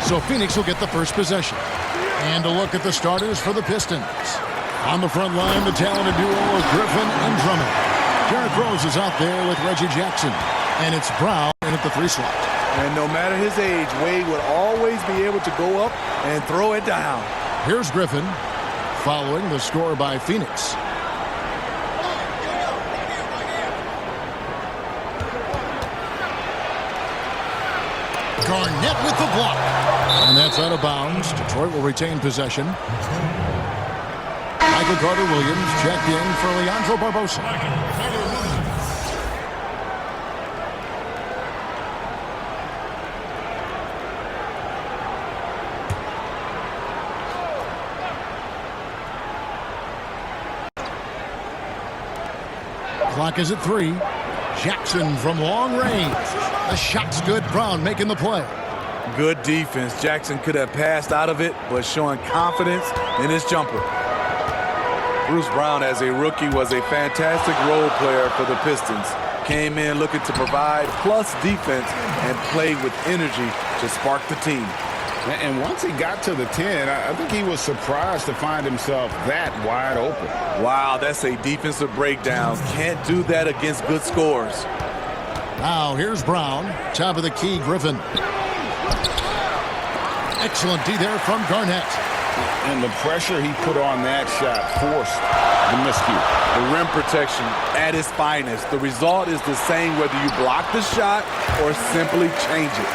So Phoenix will get the first possession. And a look at the starters for the Pistons. On the front line, the talented duo of Griffin and Drummond. Derrick Rose is out there with Reggie Jackson. And it's Brown in at the 3 slot. And no matter his age, Wade would always be able to go up and throw it down. Here's Griffin, following the score by Phoenix. Garnett with the block. And that's out of bounds. Detroit will retain possession. Michael Carter-Williams checked in for Leandro Barbosa. Clock is at 3. Jackson from long range. The shot's good. Brown making the play. Good defense. Jackson could have passed out of it, but showing confidence in his jumper. Bruce Brown, as a rookie, was a fantastic role player for the Pistons. Came in looking to provide plus defense and played with energy to spark the team. And once he got to the 10, I think he was surprised to find himself that wide open. Wow, that's a defensive breakdown. Can't do that against good scores. Now here's Brown. Top of the key, Griffin. Excellent D there from Garnett. And the pressure he put on that shot forced the miscue. The rim protection at its finest. The result is the same whether you block the shot or simply change it.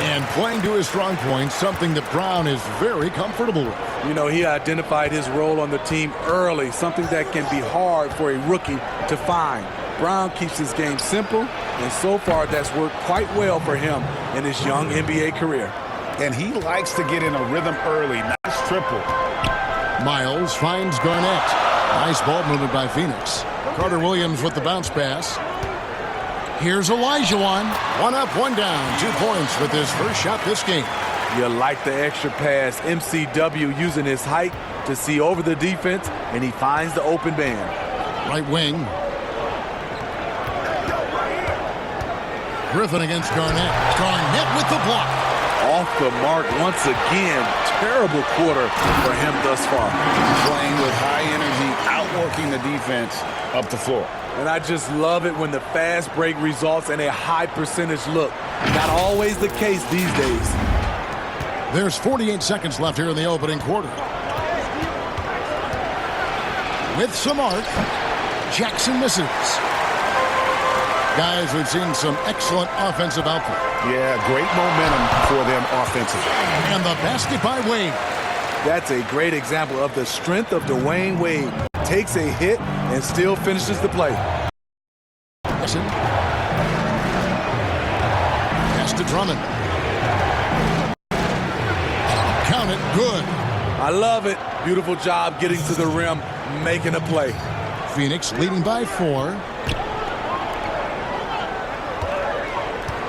And playing to his strong points, something that Brown is very comfortable with. You know, he identified his role on the team early, something that can be hard for a rookie to find. Brown keeps his game simple, and so far that's worked quite well for him in his young NBA career. And he likes to get in a rhythm early. Nice triple. Miles finds Garnett. Nice ball movement by Phoenix. Carter-Williams with the bounce pass. Here's Olajuwon. 1 up, 1 down. 2 points with his first shot this game. You like the extra pass. MCW using his height to see over the defense, and he finds the open man. Right wing. Griffin against Garnett. Garnett with the block. Off the mark once again. Terrible quarter for him thus far. Playing with high energy, outworking the defense up the floor. And I just love it when the fast break results in a high percentage look. Not always the case these days. There's 48 seconds left here in the opening quarter. With some arc, Jackson misses. Guys, we've seen some excellent offensive output. Yeah, great momentum for them offensively. And the basket by Wade. That's a great example of the strength of Dwayne Wade. Takes a hit and still finishes the play. Pass to Drummond. Count it, good. I love it. Beautiful job getting to the rim, making a play. Phoenix leading by 4.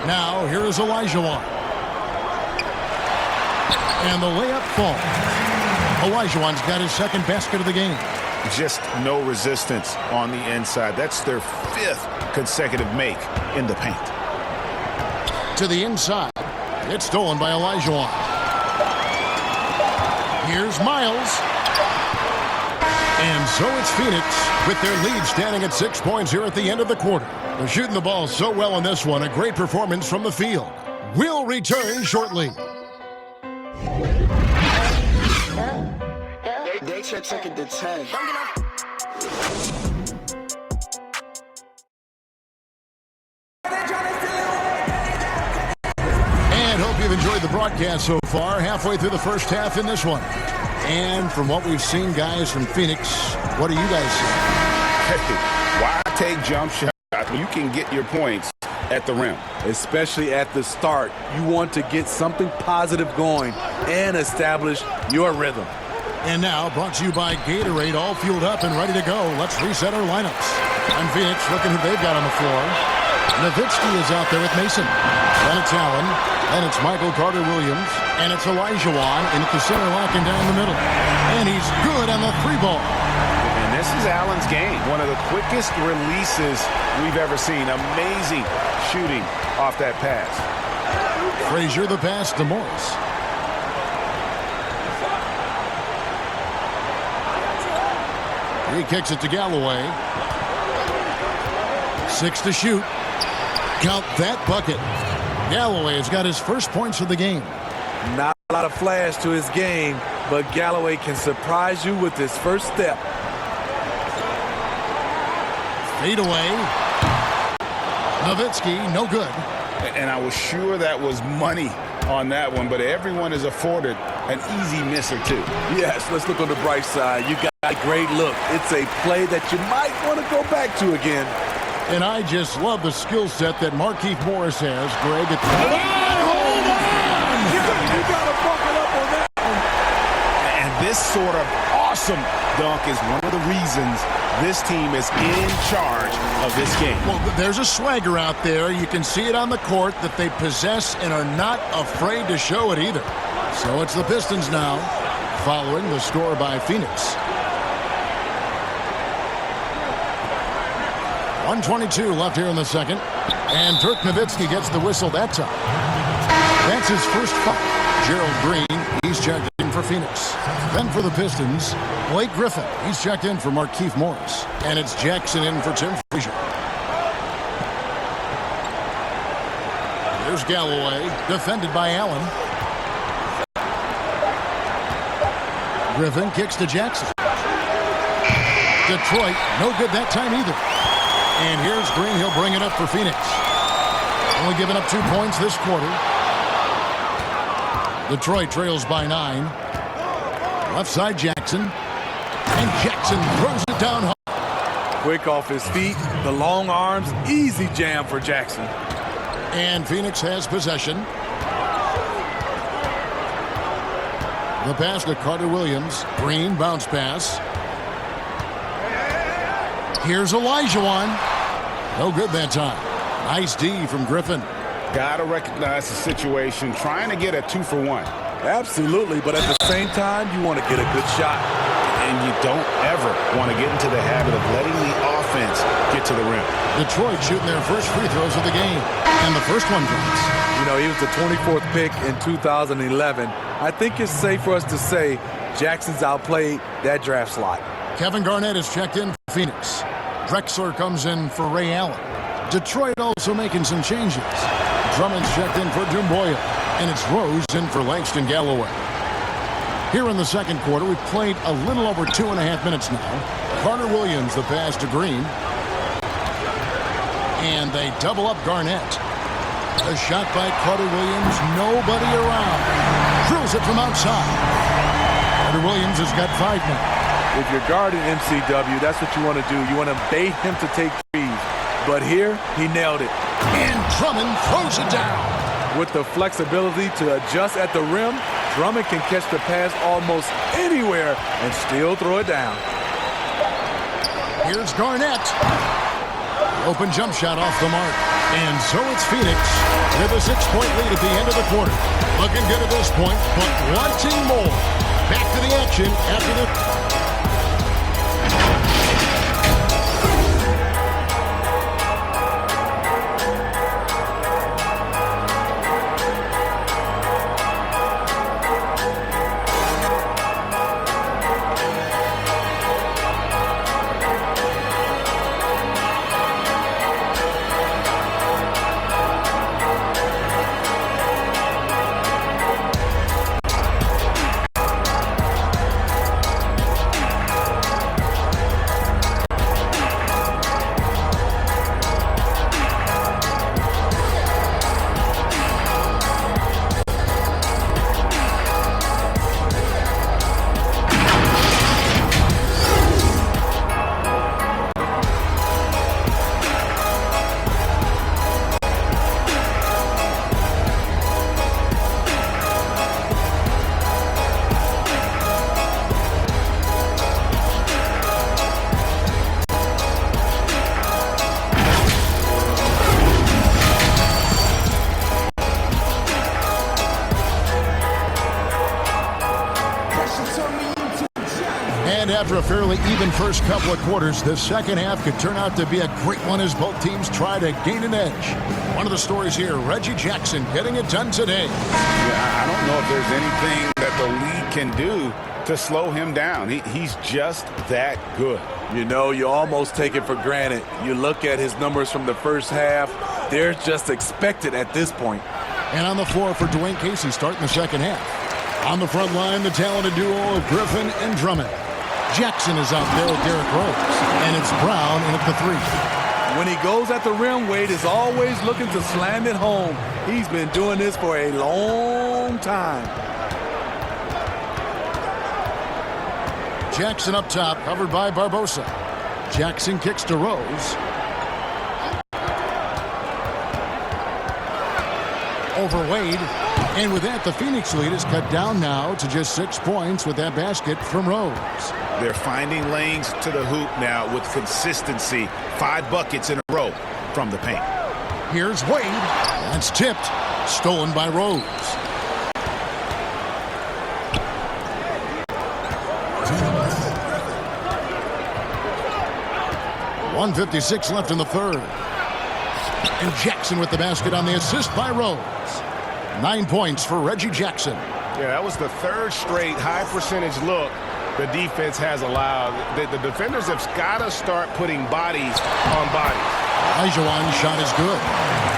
Now, here is Olajuwon. And the layup falls. Olajuwon's got his second basket of the game. Just no resistance on the inside. That's their 5th consecutive make in the paint. To the inside. It's stolen by Olajuwon. Here's Miles. And so it's Phoenix with their lead standing at 6 points here at the end of the quarter. They're shooting the ball so well in this one. A great performance from the field. We'll return shortly. They took it to 10. And hope you've enjoyed the broadcast so far. Halfway through the first half in this one. And from what we've seen, guys, from Phoenix, what do you guys see? Hey, why take jump shots? You can get your points at the rim. Especially at the start. You want to get something positive going and establish your rhythm. And now, brought to you by Gatorade, all fueled up and ready to go. Let's reset our lineups. I'm Phoenix, looking who they've got on the floor. Nowitzki is out there with Mason. Then it's Allen. Then it's Michael Carter-Williams. And it's Olajuwon in at the center, locking down the middle. And he's good on the 3-ball. And this is Allen's game. One of the quickest releases we've ever seen. Amazing shooting off that pass. Frazier the pass to Morris. He kicks it to Galloway. 6 to shoot. Count that bucket. Galloway has got his first points of the game. Not a lot of flash to his game, but Galloway can surprise you with his first step. Fade away. Nowitzki, no good. And I was sure that was money on that one, but everyone is afforded an easy miss or two. Yes, let's look on the bright side. You got a great look. It's a play that you might want to go back to again. And I just love the skill set that Markieff Morris has, Greg. Hold on! You got to buckle up on that one. And this sort of awesome dunk is one of the reasons this team is in charge of this game. Well, there's a swagger out there. You can see it on the court that they possess and are not afraid to show it either. So it's the Pistons now, following the score by Phoenix. 1:22 left here in the second. And Dirk Nowitzki gets the whistle that time. That's his first foul. Gerald Green, he's checked in for Phoenix. Then for the Pistons, Blake Griffin. He's checked in for Markieff Morris. And it's Jackson in for Tim Frazier. There's Galloway, defended by Allen. Griffin kicks to Jackson. Detroit, no good that time either. And here's Green. He'll bring it up for Phoenix. Only giving up 2 points this quarter. Detroit trails by 9. Left side Jackson. And Jackson throws it down hard. Quick off his feet. The long arms. Easy jam for Jackson. And Phoenix has possession. The pass to Carter Williams. Green bounce pass. Here's Olajuwon. No good that time. Nice D from Griffin. Got to recognize the situation, trying to get a 2-for-1. Absolutely, but at the same time, you want to get a good shot. And you don't ever want to get into the habit of letting the offense get to the rim. Detroit shooting their first free throws of the game. And the first one drops. You know, he was the 24th pick in 2011. I think it's safe for us to say Jackson's outplayed that draft slot. Kevin Garnett is checked in for Phoenix. Drexler comes in for Ray Allen. Detroit also making some changes. Drummond's checked in for Dumboya. And it's Rose in for Langston Galloway. Here in the second quarter, we've played a little over 2.5 minutes now. Carter Williams, the pass to Green. And they double up Garnett. A shot by Carter Williams, nobody around. Drills it from outside. Carter Williams has got 5 now. If you're guarding MCW, that's what you want to do. You want to bait him to take threes. But here, he nailed it. And Drummond throws it down. With the flexibility to adjust at the rim, Drummond can catch the pass almost anywhere and still throw it down. Here's Garnett. Open jump shot off the mark. And so it's Phoenix with a 6-point lead at the end of the quarter. Looking good at this point, but wanting more. Back to the action after the... after a fairly even first couple of quarters, the second half could turn out to be a great one as both teams try to gain an edge. One of the stories here, Reggie Jackson getting it done today. Yeah, I don't know if there's anything that the league can do to slow him down. He's just that good. You know, you almost take it for granted. You look at his numbers from the first half, they're just expected at this point. And on the floor for Dwayne Casey starting the second half. On the front line, the talented duo of Griffin and Drummond. Jackson is out there with Derrick Rose, and it's Brown in at the three. When he goes at the rim, Wade is always looking to slam it home. He's been doing this for a long time. Jackson up top, covered by Barbosa. Jackson kicks to Rose. Over Wade. And with that, the Phoenix lead is cut down now to just 6 points with that basket from Rose. They're finding lanes to the hoop now with consistency. 5 buckets in a row from the paint. Here's Wade. That's tipped. Stolen by Rose. .156 left in the third. And Jackson with the basket on the assist by Rose. 9 points for Reggie Jackson. Yeah, that was the third straight high percentage look the defense has allowed. The defenders have got to start putting bodies on bodies. Olajuwon's shot is good.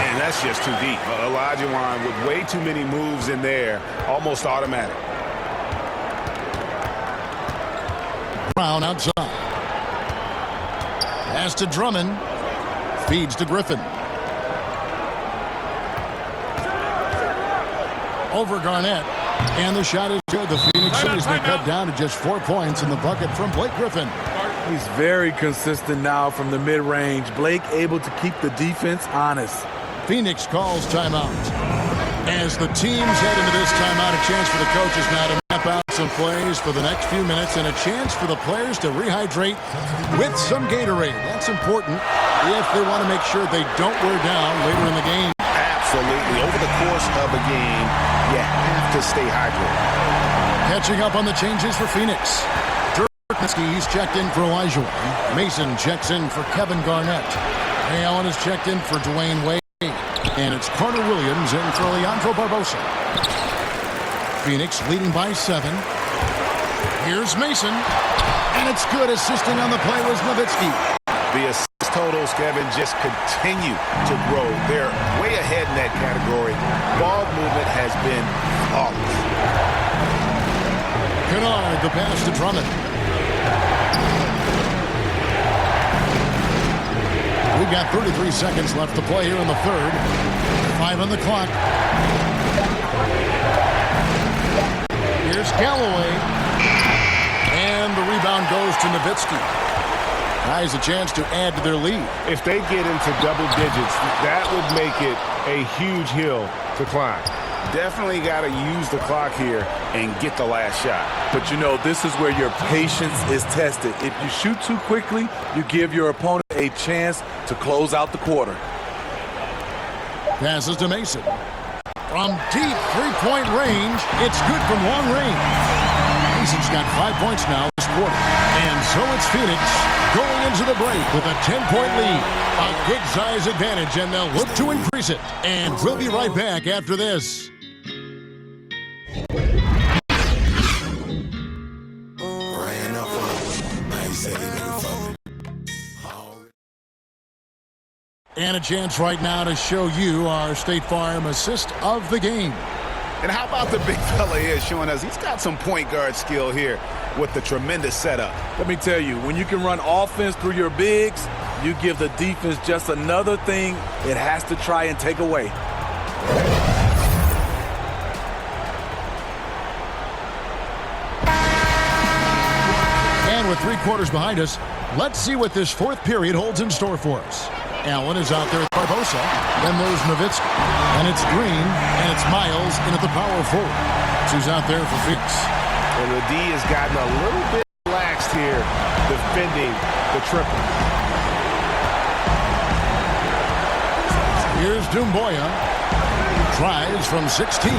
And that's just too deep. Olajuwon with way too many moves in there, almost automatic. Brown outside. Pass to Drummond. Feeds to Griffin. Over Garnett. And the shot is good. The Phoenix Suns been cut down to just 4 points in the bucket from Blake Griffin. He's very consistent now from the mid-range. Blake able to keep the defense honest. Phoenix calls timeout. As the teams head into this timeout, a chance for the coaches now to map out some plays for the next few minutes and a chance for the players to rehydrate with some Gatorade. That's important if they want to make sure they don't wear down later in the game. Absolutely. Over the course of a game, you have to stay hydrated. Catching up on the changes for Phoenix. He's checked in for Olajuwon. Mason checks in for Kevin Garnett. Ray Allen is checked in for Dwayne Wade. And it's Carter Williams in for Leandro Barbosa. Phoenix leading by 7. Here's Mason. And it's good. Assisting on the play was Nowitzki. The assist totals, Kevin, just continue to grow. They're way ahead in that category. Ball movement has been flawless. Kennard, the pass to Drummond. We've got 33 seconds left to play here in the third. 5 on the clock. Here's Galloway. And the rebound goes to Nowitzki. Guys, a chance to add to their lead. If they get into double digits, that would make it a huge hill to climb. Definitely got to use the clock here and get the last shot. But you know, this is where your patience is tested. If you shoot too quickly, you give your opponent a chance to close out the quarter. Passes to Mason. From deep three-point range, it's good from long range. Mason's got 5 points now this quarter. And so it's Phoenix going into the break with a 10-point lead. A good size advantage, and they'll look to increase it. And we'll be right back after this. And a chance right now to show you our State Farm assist of the game. And how about the big fella here showing us he's got some point guard skill here with the tremendous setup. Let me tell you, when you can run offense through your bigs, you give the defense just another thing it has to try and take away. And with 3 quarters behind us, let's see what this fourth period holds in store for us. Allen is out there with Barbosa. Then there's Nowitzki. And it's Green. And it's Miles in at the power forward. Who's out there for Phoenix. And the D has gotten a little bit relaxed here defending the triple. Here's Doumbouya. Tries from 16.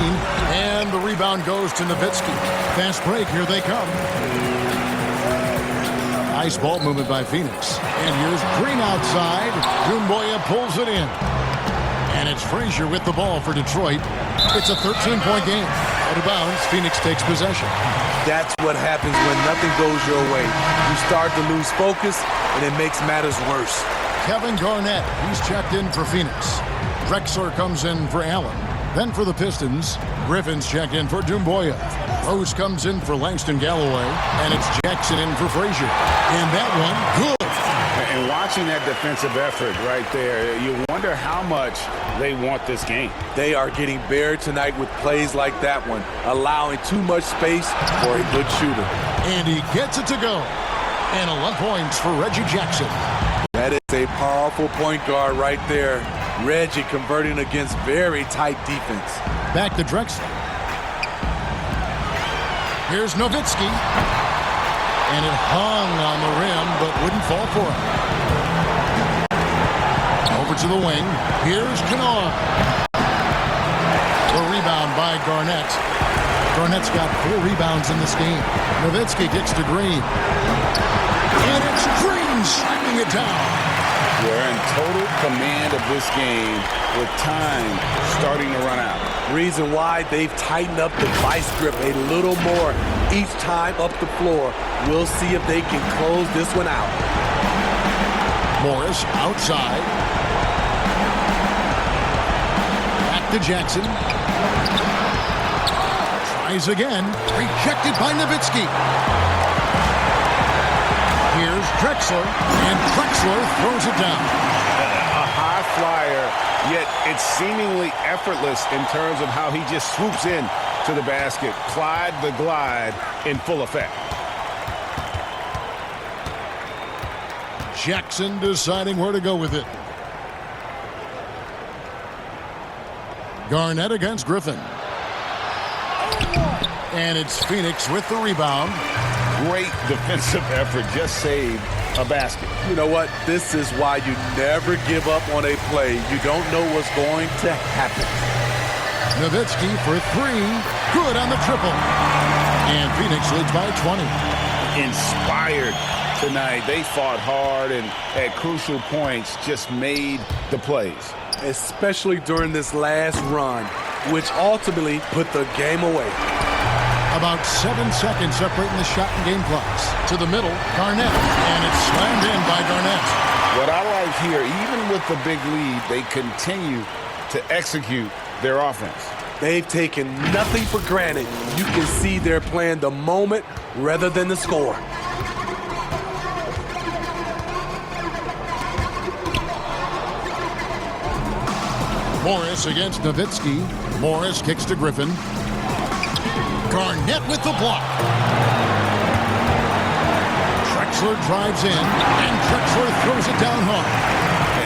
And the rebound goes to Nowitzki. Fast break. Here they come. Nice ball movement by Phoenix. And here's Green outside. Doumbouya pulls it in. And it's Frazier with the ball for Detroit. It's a 13-point game. Out of bounds, Phoenix takes possession. That's what happens when nothing goes your way. You start to lose focus, and it makes matters worse. Kevin Garnett, he's checked in for Phoenix. Drexler comes in for Allen. Then for the Pistons, Griffin's checked in for Doumbouya. Rose comes in for Langston Galloway, and it's Jackson in for Frazier. And that one, good. And watching that defensive effort right there, you wonder how much they want this game. They are getting buried tonight with plays like that one, allowing too much space for a good shooter. And he gets it to go. And 11 points for Reggie Jackson. That is a powerful point guard right there. Reggie converting against very tight defense. Back to Drexler. Here's Nowitzki. And it hung on the rim, but wouldn't fall for him. Over to the wing. Here's Kennard. A rebound by Garnett. Garnett's got 4 rebounds in this game. Nowitzki kicks to Green. And it's Green slamming it down. They're in total command of this game with time starting to run out. Reason why they've tightened up the vice grip a little more each time up the floor. We'll see if they can close this one out. Morris outside. Back to Jackson. Tries again. Rejected by Nowitzki. Here's Drexler, and Drexler throws it down. A high flyer, yet it's seemingly effortless in terms of how he just swoops in to the basket. Clyde the Glide in full effect. Jackson deciding where to go with it. Garnett against Griffin. And it's Phoenix with the rebound. Great defensive effort, just saved a basket. You know what? This is why you never give up on a play. You don't know what's going to happen. Nowitzki for 3. Good on the triple. And Phoenix leads by 20. Inspired tonight. They fought hard and at crucial points just made the plays. Especially during this last run, which ultimately put the game away. About 7 seconds separating the shot and game clocks. To the middle, Garnett. And it's slammed in by Garnett. What I like here, even with the big lead, they continue to execute their offense. They've taken nothing for granted. You can see they're playing the moment rather than the score. Morris against Nowitzki. Morris kicks to Griffin. Garnett with the block. Drexler drives in, and Drexler throws it down hard.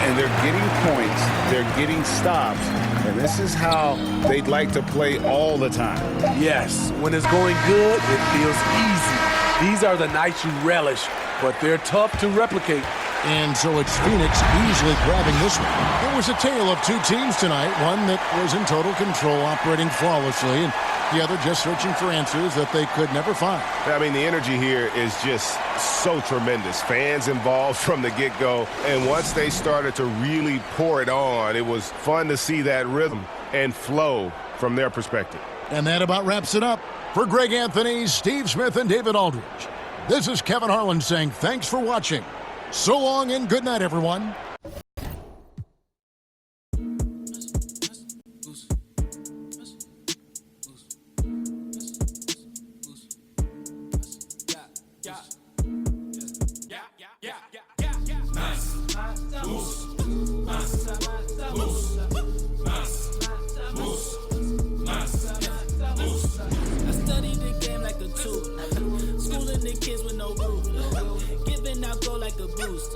And they're getting points, they're getting stops, and this is how they'd like to play all the time. Yes, when it's going good, it feels easy. These are the nights you relish, but they're tough to replicate. And so it's Phoenix easily grabbing this one. It was a tale of 2 teams tonight, one that was in total control, operating flawlessly, and the other just searching for answers that they could never find. I mean, the energy here is just so tremendous. Fans involved from the get-go, and once they started to really pour it on, it was fun to see that rhythm and flow from their perspective. And that about wraps it up. For Greg Anthony, Steve Smith, and David Aldridge, this is Kevin Harlan saying thanks for watching. So long and good night, everyone. Schooling the kids with no rules. Giving out go like a boost.